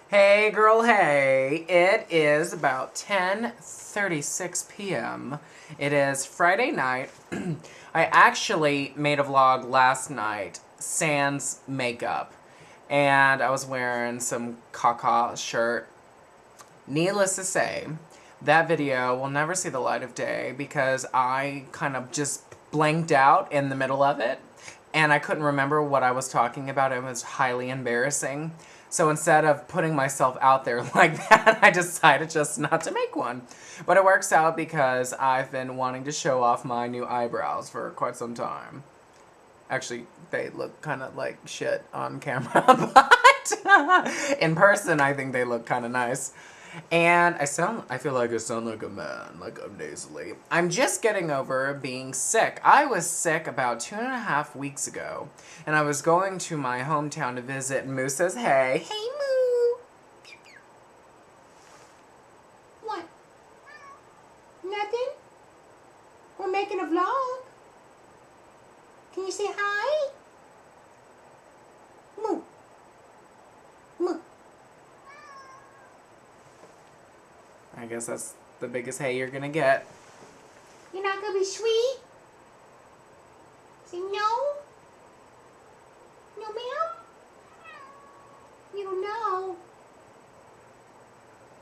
Hey girl, hey. It is about 10:36 p.m. It is Friday night. I actually made a vlog last night, sans makeup, and I was wearing some caca shirt. Needless to say, that video will never see the light of day because I kind of just blanked out in the middle of it and I couldn't remember what I was talking about. It was highly embarrassing. So instead of putting myself out there like that, I decided just not to make one. But it works out because I've been wanting to show off my new eyebrows for quite some time. Actually, they look kind of like shit on camera, but in person, I think they look kind of nice. And I feel like I sound like a man, like I'm nasally. I'm just getting over being sick. I was sick about 2.5 weeks ago, and I was going to my hometown to visit, and Moo says, hey. Hey, Moo. What? Nothing? We're making a vlog. Can you say hi? Moo. Moo. I guess that's the biggest hey you're gonna get. You're not gonna be sweet? Say no? No, ma'am? You don't know.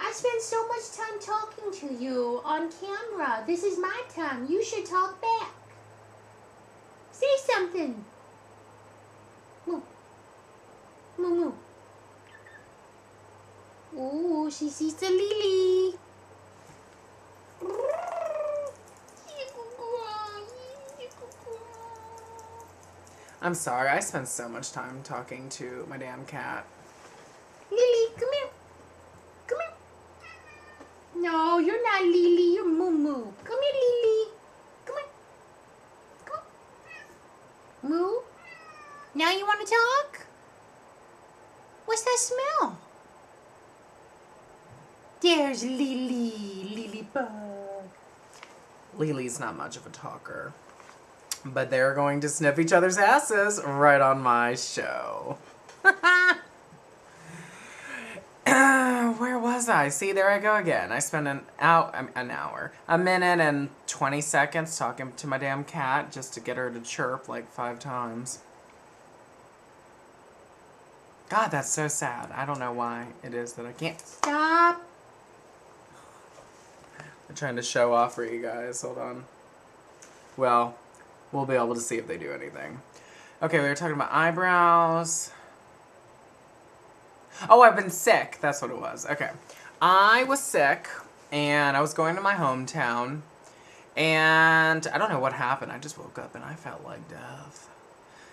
I spend so much time talking to you on camera. This is my time. You should talk back. Say something. Moo. Moo, moo. Ooh, she sees the lily. I'm sorry, I spend so much time talking to my damn cat. Lily, come here. Come here. No, you're not Lily, you're Moo Moo. Come here, Lily. Come here. Come on. Moo? Now you want to talk? What's that smell? There's Lily, Lily bug. Lily's not much of a talker, but they're going to sniff each other's asses right on my show. Where was I? See, there I go again. I spent a minute and 20 seconds talking to my damn cat just to get her to chirp like 5 times. God, that's so sad. I don't know why it is that I can't stop. I'm trying to show off for you guys. Hold on. Well, we'll be able to see if they do anything. Okay, we were talking about eyebrows. Oh, I've been sick. That's what it was. Okay. I was sick, and I was going to my hometown, and I don't know what happened. I just woke up, and I felt like death.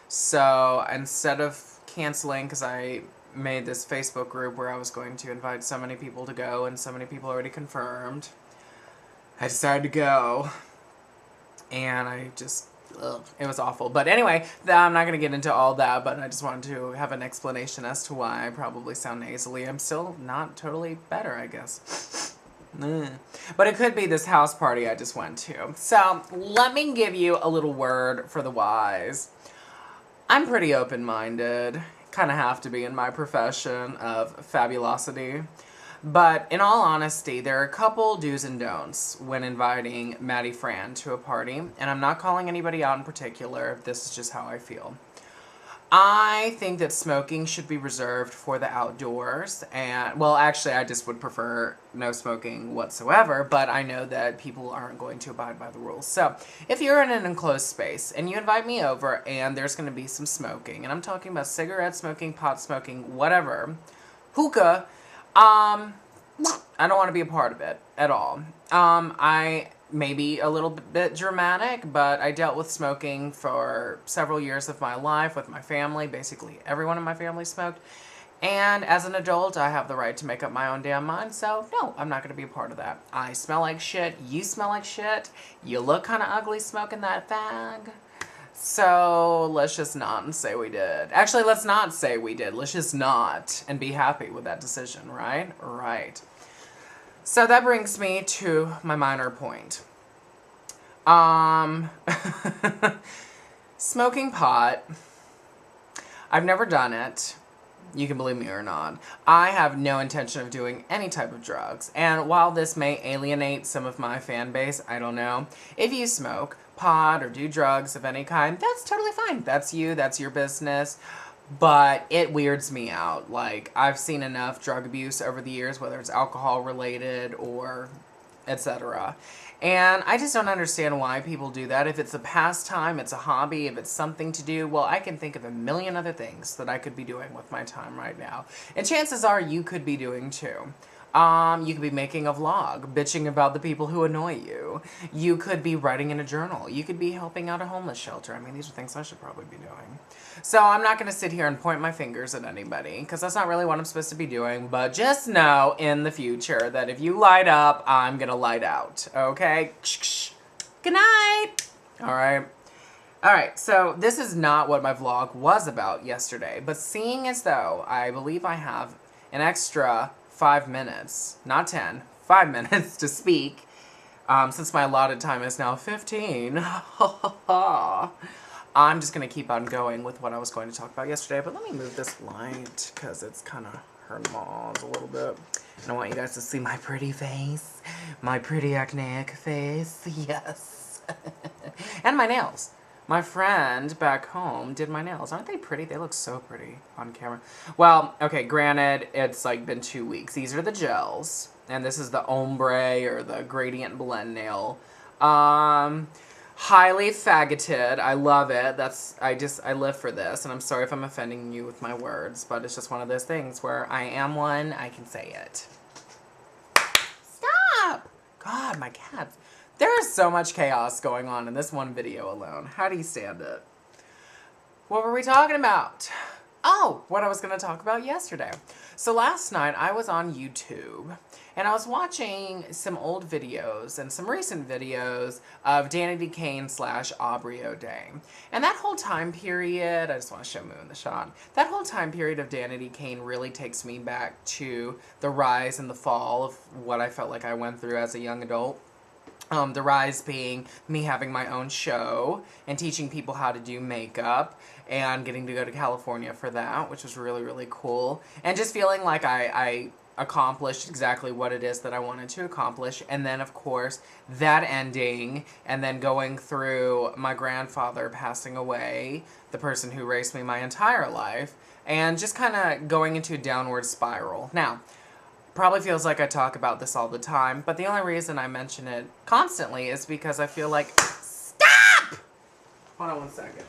So instead of canceling, because I made this Facebook group where I was going to invite so many people to go, and so many people already confirmed, I decided to go, and I just, it was awful. But anyway, I'm not going to get into all that, but I just wanted to have an explanation as to why I probably sound nasally. I'm still not totally better, I guess. But it could be this house party I just went to. So let me give you a little word for the wise. I'm pretty open-minded. Kind of have to be in my profession of fabulosity. But in all honesty, there are a couple do's and don'ts when inviting Maddie Fran to a party. And I'm not calling anybody out in particular. This is just how I feel. I think that smoking should be reserved for the outdoors. And, well, actually, I just would prefer no smoking whatsoever. But I know that people aren't going to abide by the rules. So if you're in an enclosed space and you invite me over and there's going to be some smoking, and I'm talking about cigarette smoking, pot smoking, whatever, hookah, I don't want to be a part of it at all. I may be a little bit dramatic, but I dealt with smoking for several years of my life with my family. Basically, everyone in my family smoked. And as an adult, I have the right to make up my own damn mind. So, no, I'm not going to be a part of that. I smell like shit. You smell like shit. You look kind of ugly smoking that fag. So let's just not and say we did. Actually, let's not say we did. Let's just not and be happy with that decision, right? Right. So that brings me to my minor point. Smoking pot. I've never done it, You can believe me or not. I have no intention of doing any type of drugs. And while this may alienate some of my fan base, I don't know. If you smoke pot or do drugs of any kind, that's totally fine. That's you, that's your business. But it weirds me out. Like, I've seen enough drug abuse over the years, whether it's alcohol related or etc. And I just don't understand why people do that. If it's a pastime, it's a hobby, if it's something to do, well, I can think of a million other things that I could be doing with my time right now. And chances are you could be doing too. You could be making a vlog, bitching about the people who annoy you. You could be writing in a journal. You could be helping out a homeless shelter. I mean, these are things I should probably be doing. So I'm not going to sit here and point my fingers at anybody, because that's not really what I'm supposed to be doing. But just know in the future that if you light up, I'm going to light out. Okay? Good night. All right. All right, so this is not what my vlog was about yesterday, but seeing as though I believe I have an extra 5 minutes, not 10, 5 minutes to speak, since my allotted time is now 15. I'm just going to keep on going with what I was going to talk about yesterday, but let me move this light because it's kind of hurting my eyes a little bit. And I want you guys to see my pretty face, my pretty acneic face, yes. And my nails. My friend back home did my nails. Aren't they pretty? They look so pretty on camera. Well, okay, granted, it's like been 2 weeks. These are the gels, and this is the ombre or the gradient blend nail. Highly faggoted. I love it. I live for this, and I'm sorry if I'm offending you with my words, but it's just one of those things where I am one, I can say it. Stop! God, my cats. There is so much chaos going on in this one video alone. How do you stand it? What were we talking about? Oh, what I was going to talk about yesterday. So last night I was on YouTube and I was watching some old videos and some recent videos of Danity Kane / Aubrey O'Day. And that whole time period, I just want to show Moon the shot. That whole time period of Danity Kane really takes me back to the rise and the fall of what I felt like I went through as a young adult. The rise being me having my own show and teaching people how to do makeup and getting to go to California for that, which was really, really cool. And just feeling like I accomplished exactly what it is that I wanted to accomplish. And then, of course, that ending and then going through my grandfather passing away, the person who raised me my entire life, and just kind of going into a downward spiral. Now, probably feels like I talk about this all the time, but the only reason I mention it constantly is because I feel like... Stop! Hold on one second.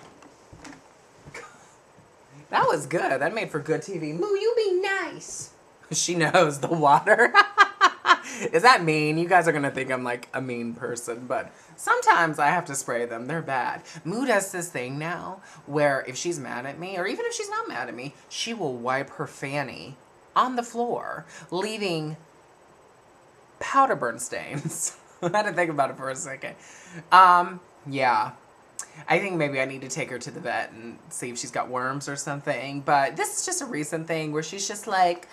That was good. That made for good TV. Moo, you be nice. She knows the water. Is that mean? You guys are going to think I'm like a mean person, but sometimes I have to spray them. They're bad. Moo does this thing now where if she's mad at me, or even if she's not mad at me, she will wipe her fanny on the floor, leaving powder burn stains. I had to think about it for a second. Yeah. I think maybe I need to take her to the vet and see if she's got worms or something. But this is just a recent thing where she's just like,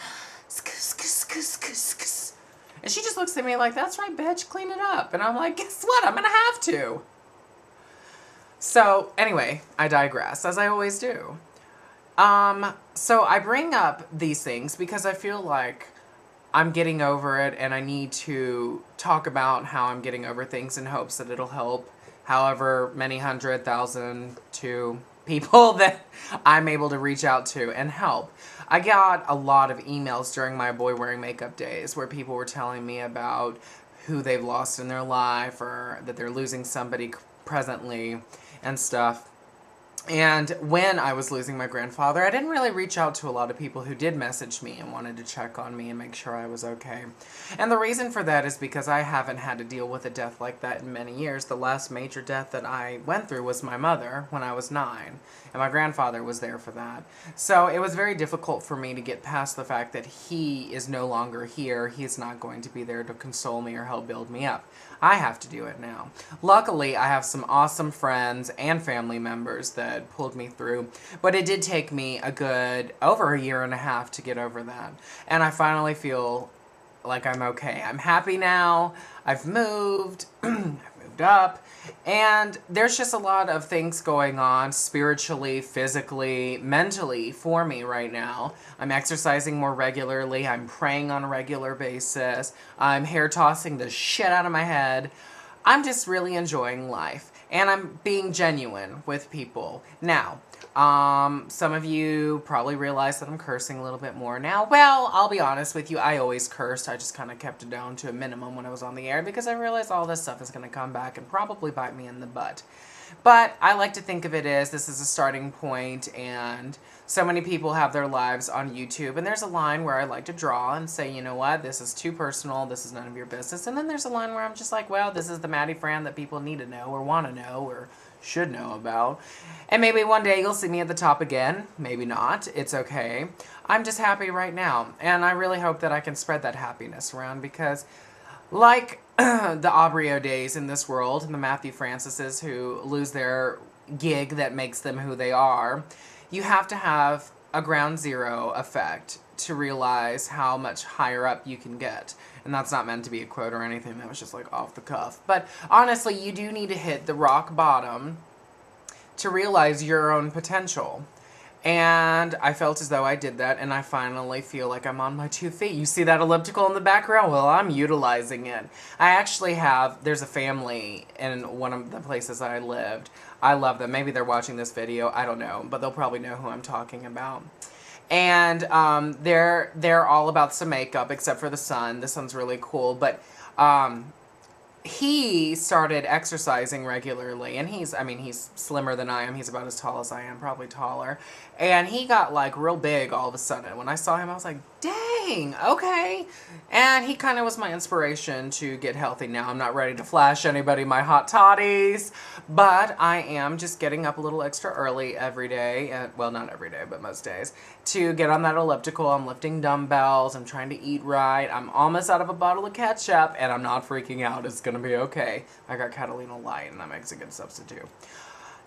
and she just looks at me like, that's right, bitch, clean it up. And I'm like, guess what? I'm going to have to. So anyway, I digress, as I always do. So I bring up these things because I feel like I'm getting over it and I need to talk about how I'm getting over things in hopes that it'll help however many 100,000 to people that I'm able to reach out to and help. I got a lot of emails during my boy wearing makeup days where people were telling me about who they've lost in their life or that they're losing somebody presently and stuff. And when I was losing my grandfather, I didn't really reach out to a lot of people who did message me and wanted to check on me and make sure I was okay. And the reason for that is because I haven't had to deal with a death like that in many years. The last major death that I went through was my mother when I was 9, and my grandfather was there for that. So it was very difficult for me to get past the fact that he is no longer here. He's not going to be there to console me or help build me up. I have to do it now. Luckily, I have some awesome friends and family members that pulled me through, but it did take me a good over a year and a half to get over that. And I finally feel like I'm okay. I'm happy now. I've moved. I've moved moved up. And there's just a lot of things going on spiritually, physically, mentally for me right now. I'm exercising more regularly. I'm praying on a regular basis. I'm hair tossing the shit out of my head. I'm just really enjoying life. And I'm being genuine with people. Now, some of you probably realize that I'm cursing a little bit more now. Well, I'll be honest with you. I always cursed. I just kind of kept it down to a minimum when I was on the air because I realized all this stuff is going to come back and probably bite me in the butt. But I like to think of it as this is a starting point, and so many people have their lives on YouTube, and there's a line where I like to draw and say, you know what, this is too personal, this is none of your business. And then there's a line where I'm just like, well, this is the Maddie Fran that people need to know or want to know or should know about. And maybe one day you'll see me at the top again. Maybe not. It's okay. I'm just happy right now. And I really hope that I can spread that happiness around because like the Aubrey O'Days in this world and the Matthew Francises who lose their gig that makes them who they are, you have to have a ground zero effect to realize how much higher up you can get. And that's not meant to be a quote or anything. That was just like off the cuff. But honestly, you do need to hit the rock bottom to realize your own potential. And I felt as though I did that, and I finally feel like I'm on my 2 feet. You see that elliptical in the background? Well, I'm utilizing it. I actually have, there's a family in one of the places I lived. I love them. Maybe they're watching this video. I don't know, but they'll probably know who I'm talking about. And they're all about some makeup, except for the son. The son's really cool, but he started exercising regularly, and he's slimmer than I am. He's about as tall as I am, probably taller. And he got like real big all of a sudden. When I saw him, I was like, dang, okay. And he kind of was my inspiration to get healthy. Now, I'm not ready to flash anybody my hot toddies, but I am just getting up a little extra early every day. And, well, not every day, but most days, to get on that elliptical. I'm lifting dumbbells. I'm trying to eat right. I'm almost out of a bottle of ketchup, and I'm not freaking out. It's going to be okay. I got Catalina Light, and that makes a good substitute.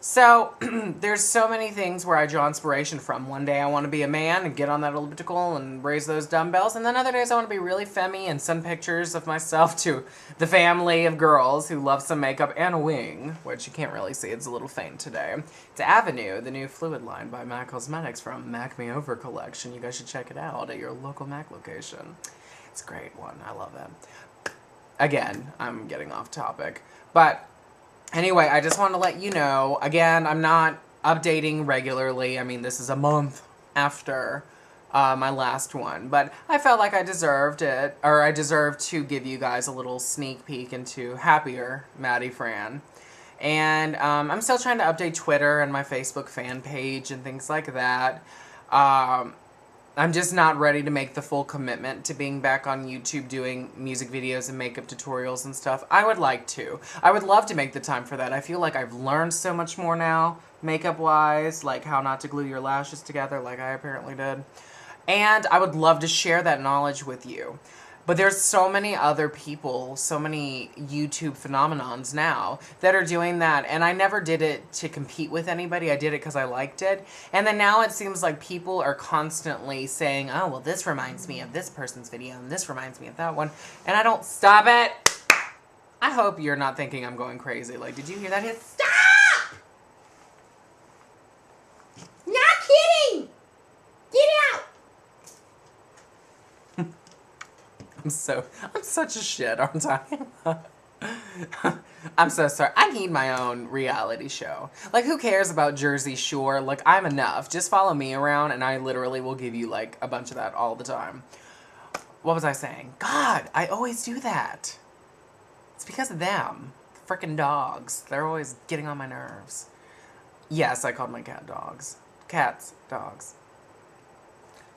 So, there's so many things where I draw inspiration from. One day I want to be a man and get on that elliptical and raise those dumbbells. And then other days I want to be really femmy and send pictures of myself to the family of girls who love some makeup and a wing, which you can't really see. It's a little faint today. It's Avenue, the new fluid line by MAC Cosmetics from MAC Me Over collection. You guys should check it out at your local MAC location. It's a great one. I love it. Again, I'm getting off topic. But anyway, I just want to let you know, again, I'm not updating regularly. I mean, this is a month after my last one, but I felt like I deserved it, or I deserved to give you guys a little sneak peek into happier Maddie Fran. And I'm still trying to update Twitter and my Facebook fan page and things like that. I'm just not ready to make the full commitment to being back on YouTube doing music videos and makeup tutorials and stuff. I would like to. I would love to make the time for that. I feel like I've learned so much more now, makeup-wise, like how not to glue your lashes together like I apparently did. And I would love to share that knowledge with you. But there's so many other people, so many YouTube phenomenons now that are doing that. And I never did it to compete with anybody. I did it because I liked it. And then now it seems like people are constantly saying, oh, well, this reminds me of this person's video and this reminds me of that one. And I don't, stop it. I hope you're not thinking I'm going crazy. Like, did you hear that hit? Stop! Not kidding! Get out! I'm such a shit, aren't I? I'm so sorry. I need my own reality show. Like, who cares about Jersey Shore? Like, I'm enough. Just follow me around and I literally will give you, like, a bunch of that all the time. What was I saying? God, I always do that. It's because of them. Frickin' dogs. They're always getting on my nerves. Yes, I called my cat dogs. Cats, dogs.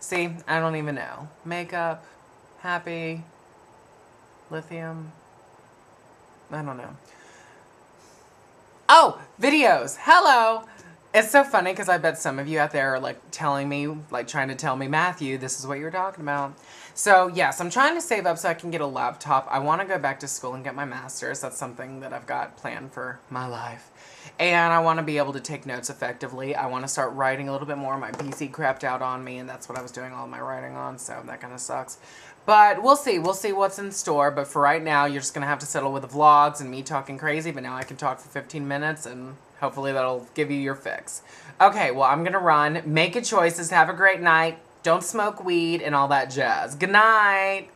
See, I don't even know. Makeup. Happy, lithium, I don't know. Oh, videos. Hello. It's so funny because I bet some of you out there are like telling me, like trying to tell me, Matthew, this is what you're talking about. So, yes, I'm trying to save up so I can get a laptop. I want to go back to school and get my master's. That's something that I've got planned for my life. And I want to be able to take notes effectively. I want to start writing a little bit more. My PC crapped out on me, and that's what I was doing all my writing on, so that kind of sucks. But we'll see. We'll see what's in store. But for right now, you're just going to have to settle with the vlogs and me talking crazy. But now I can talk for 15 minutes, and hopefully that'll give you your fix. Okay, well, I'm going to run. Make good choices. Have a great night. Don't smoke weed and all that jazz. Good night.